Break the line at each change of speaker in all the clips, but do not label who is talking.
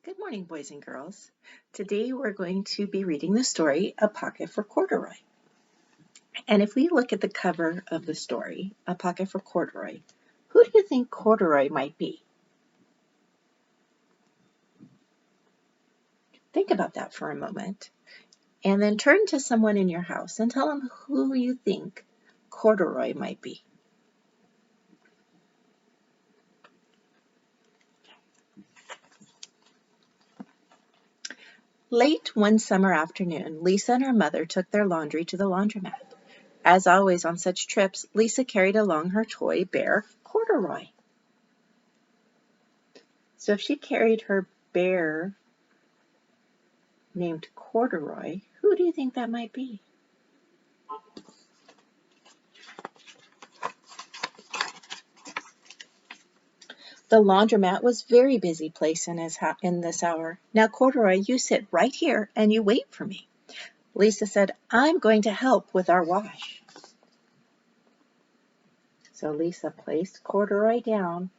Good morning, boys and girls. Today we're going to be reading the story, A Pocket for Corduroy. And if we look at the cover of the story, A Pocket for Corduroy, who do you think Corduroy might be? Think about that for a moment. And then turn to someone in your house and tell them who you think Corduroy might be. Late one summer afternoon, Lisa and her mother took their laundry to the laundromat. As always on such trips, Lisa carried along her toy bear, Corduroy. So if she carried her bear named Corduroy, who do you think that might be? The laundromat was a very busy place in this hour. Now, Corduroy, you sit right here and you wait for me. Lisa said, I'm going to help with our wash. So Lisa placed Corduroy down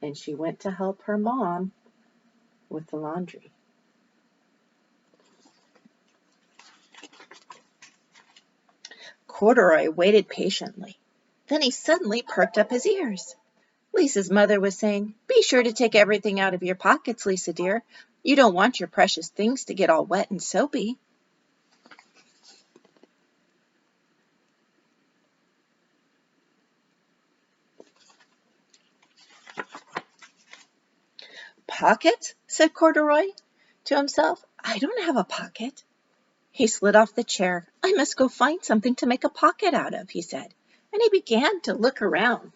and she went to help her mom with the laundry. Corduroy waited patiently. Then he suddenly perked up his ears. Lisa's mother was saying, Be sure to take everything out of your pockets, Lisa dear. You don't want your precious things to get all wet and soapy. Pocket? Said Corduroy to himself. I don't have a pocket. He slid off the chair. I must go find something to make a pocket out of, he said, and he began to look around.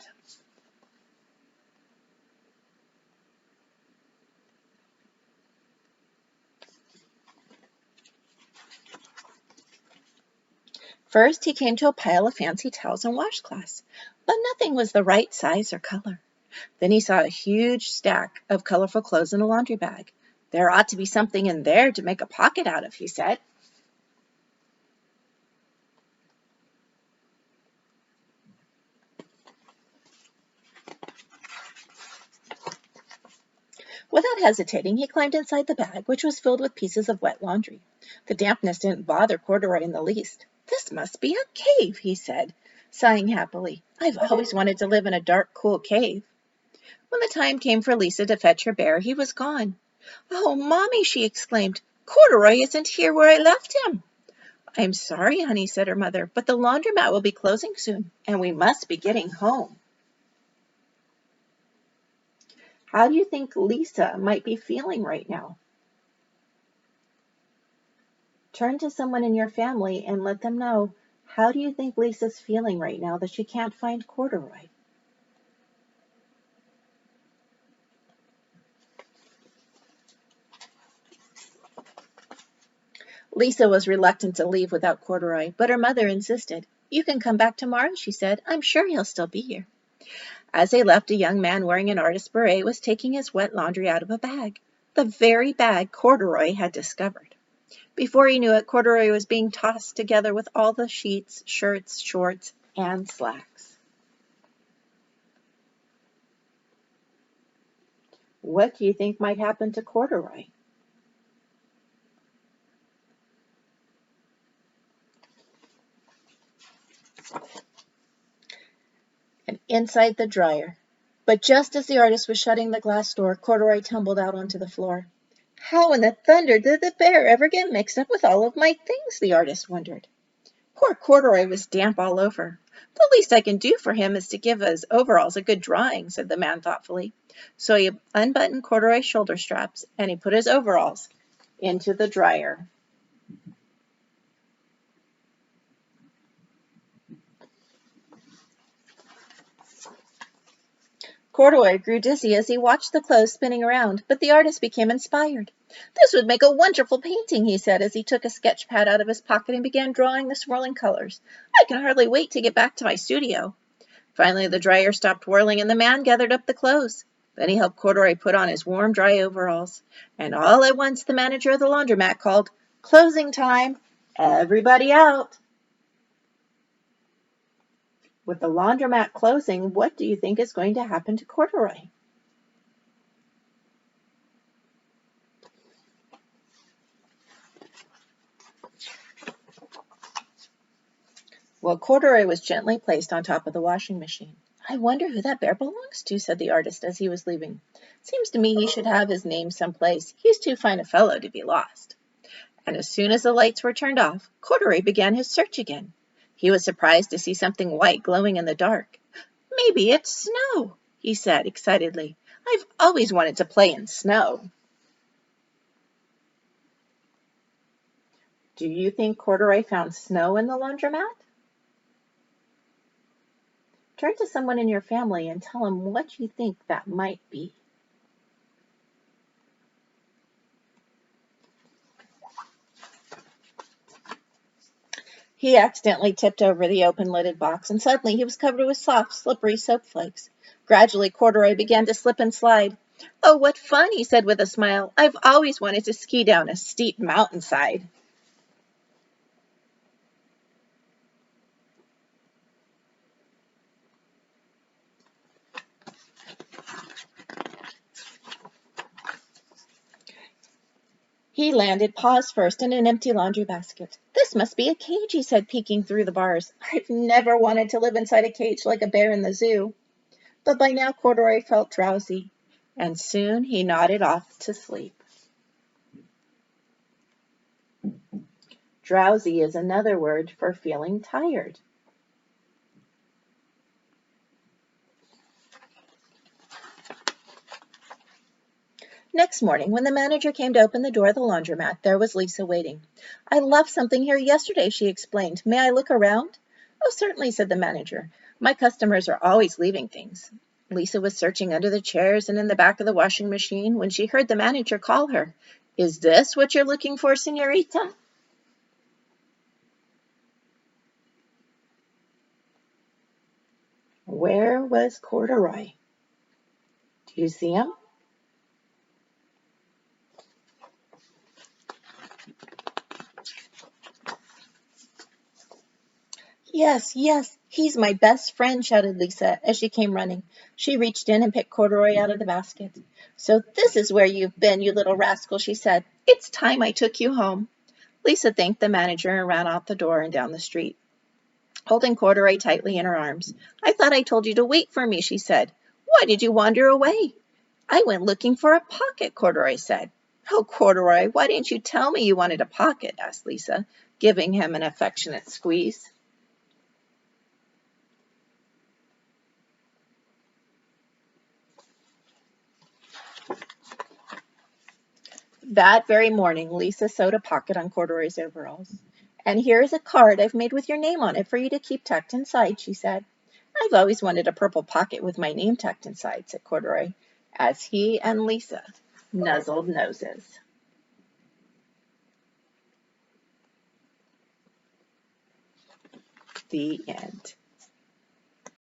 First, he came to a pile of fancy towels and washcloths, but nothing was the right size or color. Then he saw a huge stack of colorful clothes in a laundry bag. There ought to be something in there to make a pocket out of, he said. Without hesitating, he climbed inside the bag, which was filled with pieces of wet laundry. The dampness didn't bother Corduroy in the least. This must be a cave, he said, sighing happily. I've always wanted to live in a dark, cool cave. When the time came for Lisa to fetch her bear, he was gone. Oh, Mommy, she exclaimed, Corduroy isn't here where I left him. I'm sorry, honey, said her mother, but the laundromat will be closing soon, and we must be getting home. How do you think Lisa might be feeling right now? Turn to someone in your family and let them know, how do you think Lisa's feeling right now that she can't find Corduroy? Lisa was reluctant to leave without Corduroy, but her mother insisted. You can come back tomorrow, she said. I'm sure he'll still be here. As they left, a young man wearing an artist's beret was taking his wet laundry out of a bag, the very bag Corduroy had discovered. Before he knew it, Corduroy was being tossed together with all the sheets, shirts, shorts, and slacks. What do you think might happen to Corduroy? And inside the dryer. But just as the artist was shutting the glass door, Corduroy tumbled out onto the floor. How in the thunder did the bear ever get mixed up with all of my things? The artist wondered. Poor Corduroy was damp all over. The least I can do for him is to give his overalls a good drying, said the man thoughtfully. So he unbuttoned Corduroy's shoulder straps and he put his overalls into the dryer. Corduroy grew dizzy as he watched the clothes spinning around, but the artist became inspired. This would make a wonderful painting, he said as he took a sketch pad out of his pocket and began drawing the swirling colors. I can hardly wait to get back to my studio. Finally, the dryer stopped whirling and the man gathered up the clothes. Then he helped Corduroy put on his warm, dry overalls. And all at once the manager of the laundromat called, Closing time! Everybody out! With the laundromat closing, what do you think is going to happen to Corduroy? Well, Corduroy was gently placed on top of the washing machine. I wonder who that bear belongs to, said the artist as he was leaving. Seems to me he should have his name someplace. He's too fine a fellow to be lost. And as soon as the lights were turned off, Corduroy began his search again. He was surprised to see something white glowing in the dark. Maybe it's snow, he said excitedly. I've always wanted to play in snow. Do you think Corduroy found snow in the laundromat? Turn to someone in your family and tell them what you think that might be. He accidentally tipped over the open-lidded box, and suddenly he was covered with soft, slippery soap flakes. Gradually, Corduroy began to slip and slide. Oh, what fun, he said with a smile. I've always wanted to ski down a steep mountainside. He landed paws first in an empty laundry basket. This must be a cage, he said, peeking through the bars. I've never wanted to live inside a cage like a bear in the zoo. But by now Corduroy felt drowsy, and soon he nodded off to sleep. Drowsy is another word for feeling tired. Next morning, when the manager came to open the door of the laundromat, there was Lisa waiting. I left something here yesterday, she explained. May I look around? Oh, certainly, said the manager. My customers are always leaving things. Lisa was searching under the chairs and in the back of the washing machine when she heard the manager call her. Is this what you're looking for, señorita? Where was Corduroy? Do you see him? Yes, yes, he's my best friend, shouted Lisa as she came running. She reached in and picked Corduroy out of the basket. So this is where you've been, you little rascal, she said. It's time I took you home. Lisa thanked the manager and ran out the door and down the street, holding Corduroy tightly in her arms. I thought I told you to wait for me, she said. Why did you wander away? I went looking for a pocket, Corduroy said. Oh, Corduroy, why didn't you tell me you wanted a pocket? Asked Lisa, giving him an affectionate squeeze. That very morning, Lisa sewed a pocket on Corduroy's overalls. And here is a card I've made with your name on it for you to keep tucked inside, she said. I've always wanted a purple pocket with my name tucked inside, said Corduroy, as he and Lisa nuzzled noses. The end.